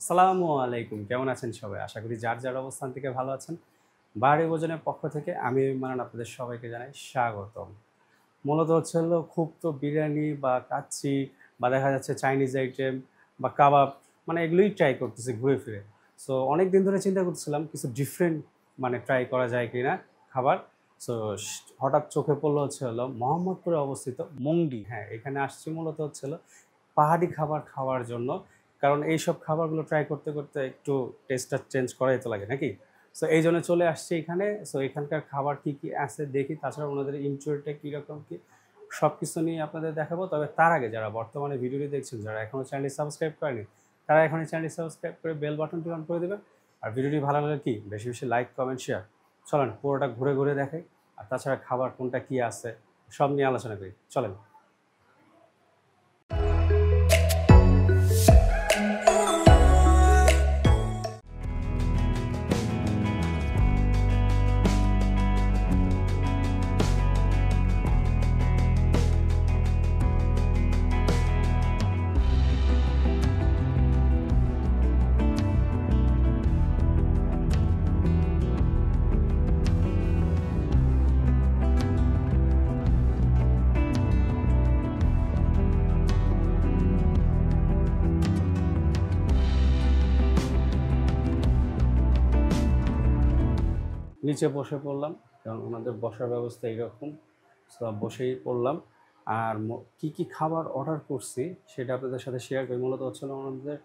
আসসালামু আলাইকুম। কেমন আছেন সবাই? আশা করি যার, যার অবস্থান থেকে ভালো আছেন। বাড়ি ভোজনের পক্ষ থেকে আমি মানান আপনাদের সবাইকে জানাই স্বাগতম। মূলত হচ্ছে হলো খুব তো বিরিয়ানি বা কাচ্চি বা দেখা যাচ্ছে চাইনিজ আইটেম বা কাবাব মানে এগুলোই ট্রাই করতেছি ঘুরে ফিরে। সো অনেকদিন ধরে চিন্তা করতেছিলাম কিছু ডিফারেন্ট মানে ট্রাই করা যায় কিনা খাবার। সো হঠাৎ চোখে পড়লো হচ্ছে হলো মোহাম্মদপুরে অবস্থিত মুংডি। হ্যাঁ, এখানে আসছি মূলত হচ্ছে হলো পাহাড়ি খাবার খাওয়ার জন্য। কারণ এইসব খাবারগুলো ট্রাই করতে, করতে একটু টেস্টটা চেঞ্জ করাই তো লাগে নাকি? সো এইজন্য চলে আসছি এখানে। সো এখানকার খাবার কি, কি আছে দেখি। তাছাড়া ওনাদের ইন্টেরিয়রটা কীরকম কী সবকিছু নিয়ে আপনাদের দেখাবো। তবে তার আগে যারা বর্তমানে ভিডিওটি দেখছেন, যারা এখনও চ্যানেলটি সাবস্ক্রাইব করেনি, তারা এখনই চ্যানেলটি সাবস্ক্রাইব করে বেল বাটনটি অন করে দেবেন। আর ভিডিওটি ভালো লাগলে কি বেশি, বেশি লাইক, কমেন্ট, শেয়ার। চলেন পুরোটা ঘুরে, ঘুরে দেখাই। আর তাছাড়া খাবার কোনটা কী আছে সব নিয়ে আলোচনা করি। চলেন। নিচে বসে পড়লাম, কারণ ওনাদের বসার ব্যবস্থা এইরকম। সো বসেই পড়লাম। আর কী কী খাবার অর্ডার করছি সেটা আপনাদের সাথে শেয়ার করি। মূলত হচ্ছে ওনাদের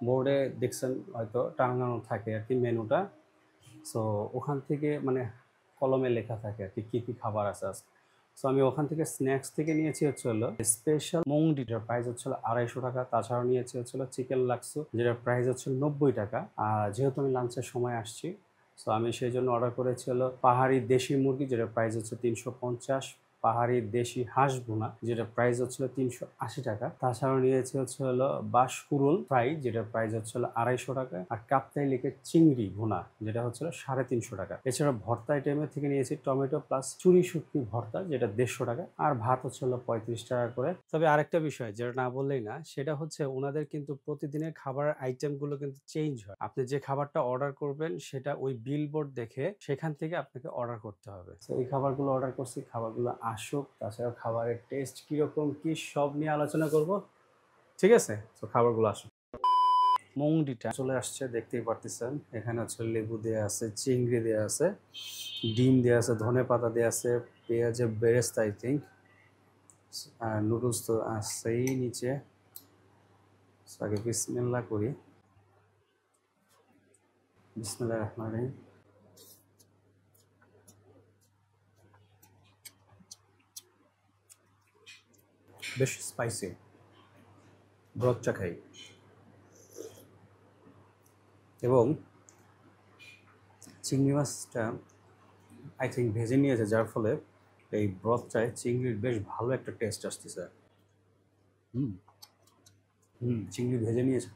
বোর্ডে দেখছেন হয়তো টাঙানো থাকে আর কি মেনুটা। সো ওখান থেকে মানে কলমে লেখা থাকে আর কি কী কী খাবার আছে আজকে। সো আমি ওখান থেকে স্ন্যাক্স থেকে নিয়েছি হচ্ছে হলো স্পেশাল মুংডি, যেটার প্রাইস হচ্ছে 250 টাকা। তাছাড়াও নিয়েছি হচ্ছে চিকেন লাক্সু, যেটার প্রাইস হচ্ছে 90 টাকা। আর যেহেতু আমি লাঞ্চের সময় আসছি, সো আমি সেই জন্য অর্ডার করেছি হলো পাহাড়ি দেশি মুরগি, যেটার প্রাইস হচ্ছে 350। পাহাড়ি দেশি হাঁস ভুনা, যেটার প্রাইস হচ্ছিল 380 টাকা। তাছাড়াও নিয়েছে হচ্ছে হলো বাঁশকুড়ুল ফ্রাই, যেটার প্রাইস হচ্ছে 250 টাকা। আর কাপ্তাই লেকের চিংড়ি ভুনা, যেটা হচ্ছিল 350 টাকা। এছাড়া ভর্তা আইটেমের থেকে নিয়েছি টমেটো প্লাস চুরি শুটকি ভর্তা, যেটা 150 টাকা। আর ভাত হচ্ছে 35 টাকা করে। তবে আরেকটা বিষয় যেটা না বললেই না, সেটা হচ্ছে ওনাদের কিন্তু প্রতিদিনের খাবারের আইটেমগুলো কিন্তু চেঞ্জ হয়। আপনি যে খাবারটা অর্ডার করবেন সেটা ওই বিলবোর্ড দেখে সেখান থেকে আপনাকে অর্ডার করতে হবে। তো এই খাবারগুলো অর্ডার করছি, খাবারগুলো আসুক। তাছাড়া খাবারের টেস্ট কীরকম কী সব নিয়ে আলোচনা করব। ঠিক আছে, তো খাবারগুলো আসুক। মুংডিটা চলে আসছে, দেখতেই পারতেছেন। এখানে হচ্ছে লেবু দেওয়া আছে, চিংড়ি দেওয়া আছে, ডিম দেওয়া আছে, ধনে পাতা দেওয়া আছে, পেঁয়াজের বেরেস্তা আই থিঙ্ক। আর নুডলস তো আছেই নিচে। আগে বিসমিল্লাহ করি। বিসমিল্লাহির রহমানির রহিম। বেশ স্পাইসি। ব্রথটা খাই এবং চিংড়ি মাছটা আই থিঙ্ক ভেজে নিয়েছে, যার ফলে এই ব্রথটায় চিংড়ির বেশ ভালো একটা টেস্ট আসতেছে। হুম হুম চিংড়ি ভেজে নিয়েছে।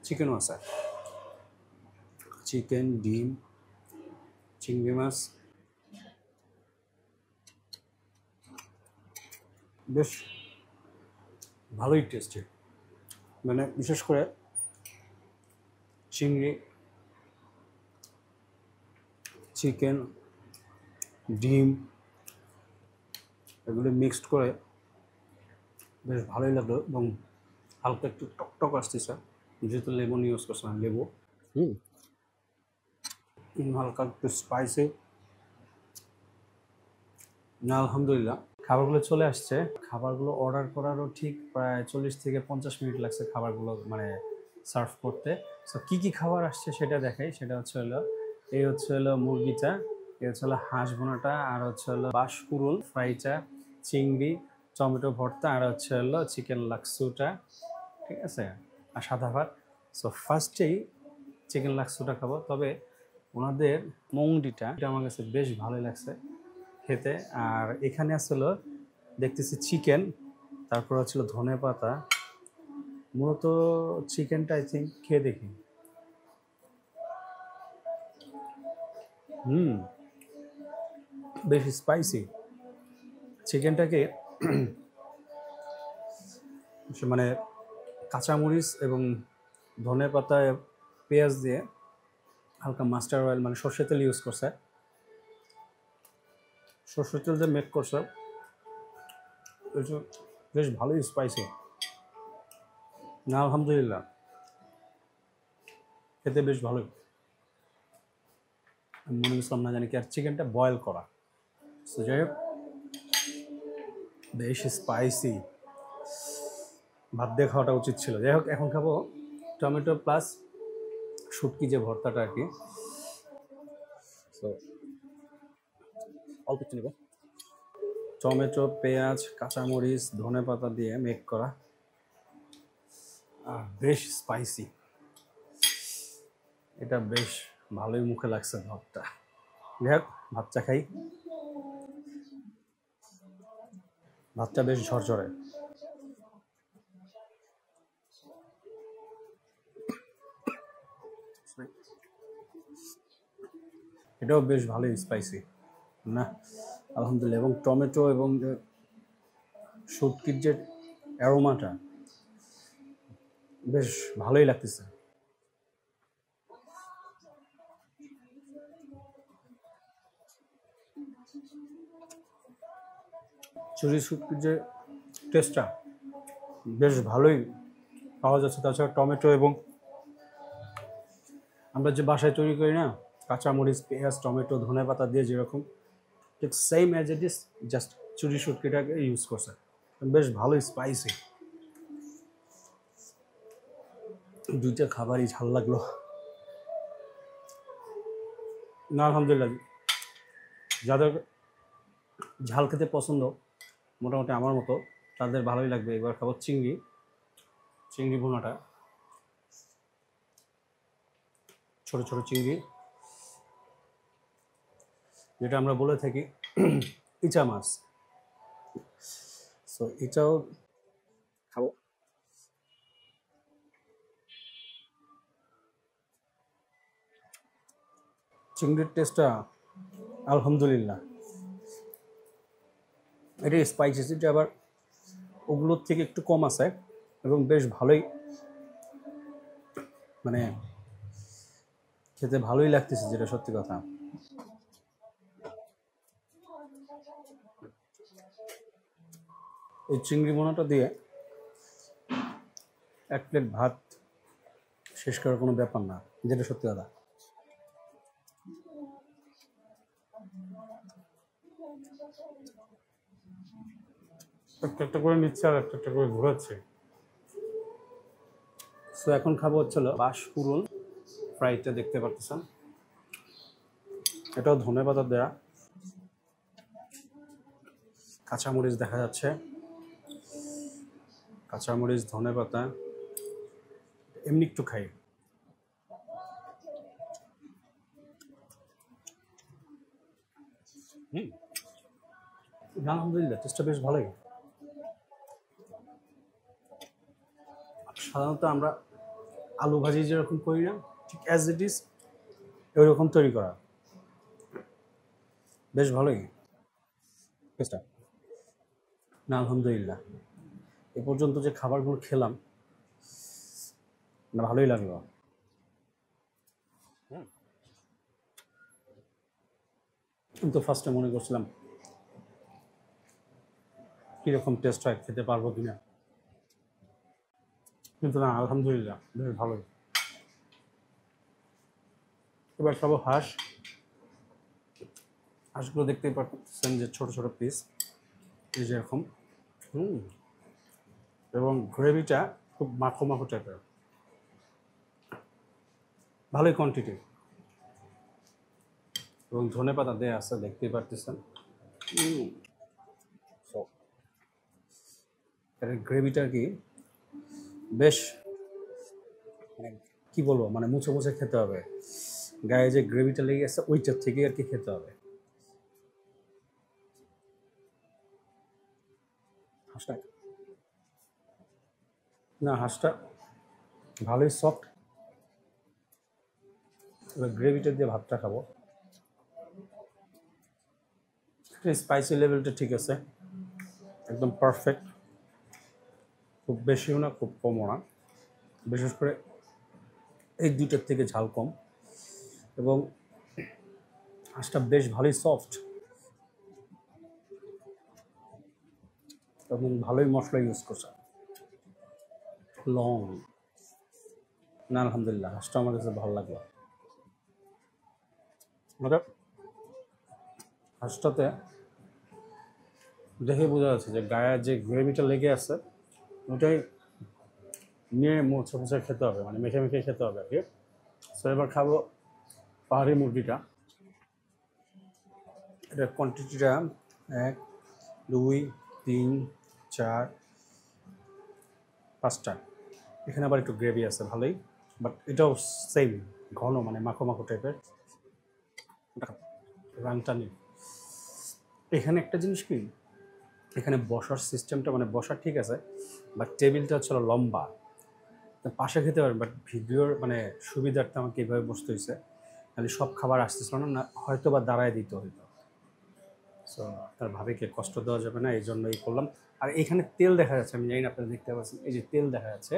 চিকেনও আছে, চিকেন, ডিম, চিংড়ি মাছ বেশ ভালোই টেস্টি। মানে বিশেষ করে চিংড়ি, চিকেন, ডিম এগুলো মিক্সড করে বেশ ভালোই লাগলো। এবং হালকা একটু টকটক আসতেছে, যেহেতু লেমন ইউজ করছিলাম, লেবু। হুম হালকা একটু স্পাইসি না। আলহামদুলিল্লাহ, খাবারগুলো চলে আসছে। খাবারগুলো অর্ডার করারও ঠিক প্রায় 40 থেকে 50 মিনিট লাগছে খাবারগুলো মানে সার্ভ করতে। সো কী কী খাবার আসছে সেটা দেখাই। সেটা হচ্ছে হলো এই হচ্ছে হলো মুরগিটা, এই হচ্ছে হলো হাঁস ভুনাটা, আর হচ্ছে হলো বাঁশকুড়ুল ফ্রাইটা, চিংড়ি, টমেটো ভর্তা, আর হচ্ছে হলো চিকেন লাক্সুটা। ঠিক আছে, আর সাদা ভাত। সো ফার্স্টেই চিকেন লাক্সুটা খাবো। তবে ওনাদের মুংডিটা এটা আমার কাছে বেশ ভালোই লাগছে খেতে। আর এখানে আসলে দেখতেছি চিকেন, তারপর হচ্ছিল ধনে পাতা। মূলত চিকেনটা আই থিঙ্ক খেয়ে দেখি। বেশ স্পাইসি চিকেনটাকে। মানে কাঁচামরিচ এবং ধনে পাতায় পেঁয়াজ দিয়ে হালকা মাস্টার্ড অয়েল মানে সর্ষের তেল ইউজ করছে, সর্ষের তেল দিয়ে মেক করছে, এটা বেশ ভালোই স্পাইসি। না আলহামদুলিল্লাহ, খেতে বেশ ভালোই। আমি মনে করছিলাম না জানি কি আর চিকেনটা বয়েল করা, তো যাই হোক বেশ স্পাইসি, ভাত দিয়ে খাওয়াটা উচিত ছিল। যাই হোক এখন খাবো টমেটো প্লাস শুটকি যে ভর্তাটা আর কি। তো অল্প একটু নেব, টমেটো, পেঁয়াজ, কাঁচামরিচ, ধনে পাতা দিয়ে মেক করা, আর বেশ স্পাইসি। এটা বেশ ভালোই মুখে লাগছে ভাতটা। যাই হোক ভাতটা খাই, ভাতটা বেশ ঝরঝরে। এটাও বেশ ভালোই স্পাইসি না আলহামদুলিল্লাহ। এবং টমেটো এবং শুটকির যে অ্যারোমাটা বেশ ভালোই লাগতেছে। চুরি শুটকির যে টেস্টটা বেশ ভালোই পাওয়া যাচ্ছে। তাছাড়া টমেটো এবং আমরা যে বাসায় তৈরি করি না, কাঁচামরিচ, পেঁয়াজ, টমেটো, ধনে পাতা দিয়ে যেরকম, ঠিক same as it is, just চুরি শুটকিটাকে ইউজ করছে, বেশ ভালোই স্পাইসি। দুইটা খাবারই ঝাল লাগলো না আলহামদুলিল্লাহ। যাদের ঝাল খেতে পছন্দ মোটামুটি আমার মতো, তাদের ভালোই লাগবে। এবার খাবো চিংড়ি, চিংড়ি ভুনাটা, ছোট ছোট চিংড়ি, যেটা আমরা বলে থাকি ইচা মাছ। সো এটাও খাবো। চিংড়ির টেস্টটা আলহামদুলিল্লাহ, এটা স্পাইসিটা আবার ওগুলোর থেকে একটু কম আছে এবং বেশ ভালোই, মানে খেতে ভালোই লাগতেছে, যেটা সত্যি কথা। এই চিংড়ি ভুনাটা দিয়ে এক প্লেট ভাত শেষ করার কোনো ব্যাপার না, যেটা সত্যি কথা। একটা একটা করে নিচ্ছে আর একটা একটা করে ঘোরাচ্ছে। সো এখন খাবো হচ্ছিল বাঁশপুরন ফ্রাইটা, দেখতে পারতেছেন, এটাও ধনে পাতা দেয়া, কাঁচামরিচ দেখা যাচ্ছে, কাঁচামরিচ, ধনে পাতা, এমনি একটু খাই। আলহামদুলিল্লাহ টেস্টটা বেশ ভালোই। সাধারণত আমরা আলু ভাজি যেরকম করি না, ঠিক অ্যাজ ইট ইজ ওই রকম তৈরি করা, বেশ ভালোই টেস্টটা না আলহামদুলিল্লাহ। এ পর্যন্ত যে খাবারগুলো খেলাম না ভালোই লাগলো। কিন্তু ফার্স্টে মনে করছিলাম কীরকম টেস্ট হয়, খেতে পারবো কিনা, কিন্তু না আলহামদুলিল্লাহ বেশ ভালোই। এবার খাবো হাঁস। হাঁসগুলো দেখতেই পাচ্ছেন যে ছোট ছোট পিস, এই যেরকম, এবং গ্রেভিটা খুব মাখো মাখো টাইপের, ভালোই কোয়ান্টিটি, এবং ধনে পাতা দেয়া আছে দেখতেই পারতেছেন। এর গ্রেভিটা কি বেশ, মানে কী বলবো, মানে মুছে মুছে খেতে হবে, গায়ে যে গ্রেভিটা লেগে গেছে ওইটার থেকে আর কি খেতে হবে। হাঁসটা না, হাঁসটা ভালোই সফট। এবার গ্রেভিটা দিয়ে ভাতটা খাবো। স্পাইসি লেভেলটা ঠিক আছে, একদম পারফেক্ট, খুব বেশিও না খুব কমও না। বিশেষ করে এই দুইটার থেকে ঝাল কম, এবং হাঁসটা বেশ ভালোই সফট এবং ভালোই মশলা ইউজ করছে। লং না, আলহামদুলিল্লাহ হাঁসটা আমার কাছে ভালো লাগলো। আমাদের হাঁসটাতে দেখে বোঝা যাচ্ছে যে গায়ে যে গ্রেভিটা লেগে আছে ওটাই নিয়ে মুছে মুছে খেতে হবে, মানে মেখে মেখে খেতে হবে আর কি। সো এবার খাবো পাহাড়ি মুরগিটা। এটার কোয়ান্টিটিটা 1 2 3 4 5টা। এখানে আবার একটু গ্রেভি আছে ভালোই, বাট এটাও সেম ঘন, মানে মাখো মাখো টাইপের। রানটা নেই। এখানে একটা জিনিস কি, এখানে বসার সিস্টেমটা, মানে বসার ঠিক আছে, বাট টেবিলটা হচ্ছিল লম্বা, পাশে খেতে পারেন, বাট ভিডিওর মানে সুবিধার্থে আমাকে এইভাবে বসতে হয়েছে, তাহলে সব খাবার আসতেছিল না, হয়তো বা দাঁড়ায় দিতে হইতো। সো আপনার ভাবিকে কষ্ট দেওয়া যাবে না, এই জন্যই করলাম। আর এখানে তেল দেখা যাচ্ছে, আমি জানি না আপনারা দেখতে পাচ্ছেন, এই যে তেল দেখা যাচ্ছে।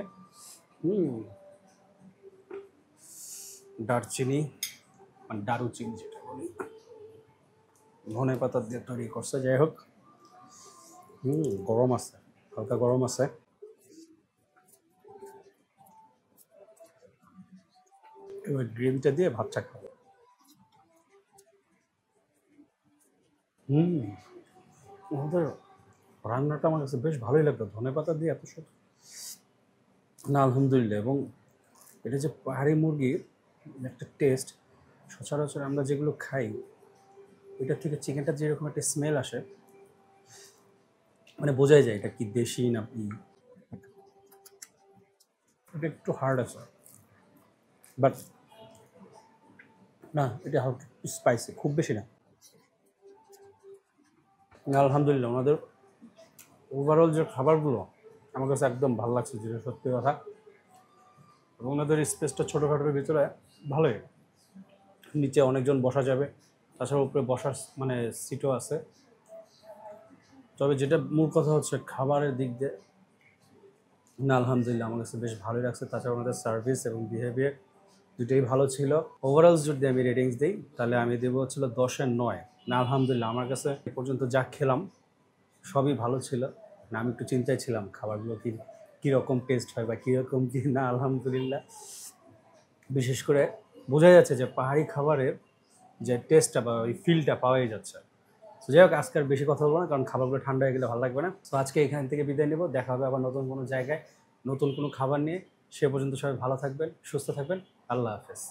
দারচিনি মানে দারুচিনি যেটা বলি, ধনে পাতা দিয়ে তৈরি করছে। যাই হোক, গরম আছে, হালকা গরম আছে। এবার গ্রেভিটা দিয়ে ভাতটা খাবো। আমাদের রান্নাটা আমার কাছে বেশ ভালোই লাগলো, ধনে পাতা দিয়ে এত সুন্দর না, আলহামদুলিল্লাহ। এবং এটা যে পাহাড়ি মুরগির একটা টেস্ট, সচরাচর আমরা যেগুলো খাই ওইটার থেকে চিকেনটা যেরকম একটা স্মেল আসে, মানে বোঝাই যায় এটা কি দেশি না কি। এটা একটু হার্ড আছে, বাট না, এটা হালকা স্পাইসি, খুব বেশি না। আলহামদুলিল্লাহ ওনাদের ওভারঅল যে খাবারগুলো আমার কাছে একদম ভালো লাগছে, যেটা সত্যি কথা। এবং ওনাদের স্পেসটা ছোটোখাটোর ভিতরে ভালোই, নিচে অনেকজন বসা যাবে, তাছাড়া উপরে বসার মানে সিটও আছে। তবে যেটা মূল কথা হচ্ছে খাবারের দিক দিয়ে না, আলহামদুলিল্লাহ আমার কাছে বেশ ভালোই লাগছে। তাছাড়া ওনাদের সার্ভিস এবং বিহেভিয়ার দুটোই ভালো ছিল। ওভারঅল যদি আমি রেটিংস দিই তাহলে আমি দেবো হচ্ছিল 10-এর 9। না, আলহামদুলিল্লাহ আমার কাছে এ পর্যন্ত যা খেলাম সবই ভালো ছিল। না, আমি একটু চিন্তায় ছিলাম খাবারগুলো কীরকম টেস্ট হয় বা কীরকম কী না, আলহামদুলিল্লাহ বিশেষ করে বোঝা যাচ্ছে যে পাহাড়ি খাবারের যে টেস্টটা বা ওই ফিলটা পাওয়াই যাচ্ছে। তো যাই হোক, আজকে আর বেশি কথা বলবো না, কারণ খাবারগুলো ঠান্ডা হয়ে গেলে ভালো লাগবে না। তো আজকে এখান থেকে বিদায় নেব, দেখা হবে আবার নতুন কোনো জায়গায় নতুন কোনো খাবার নিয়ে। সে পর্যন্ত সবাই ভালো থাকবেন, সুস্থ থাকবেন। আল্লাহ হাফেজ।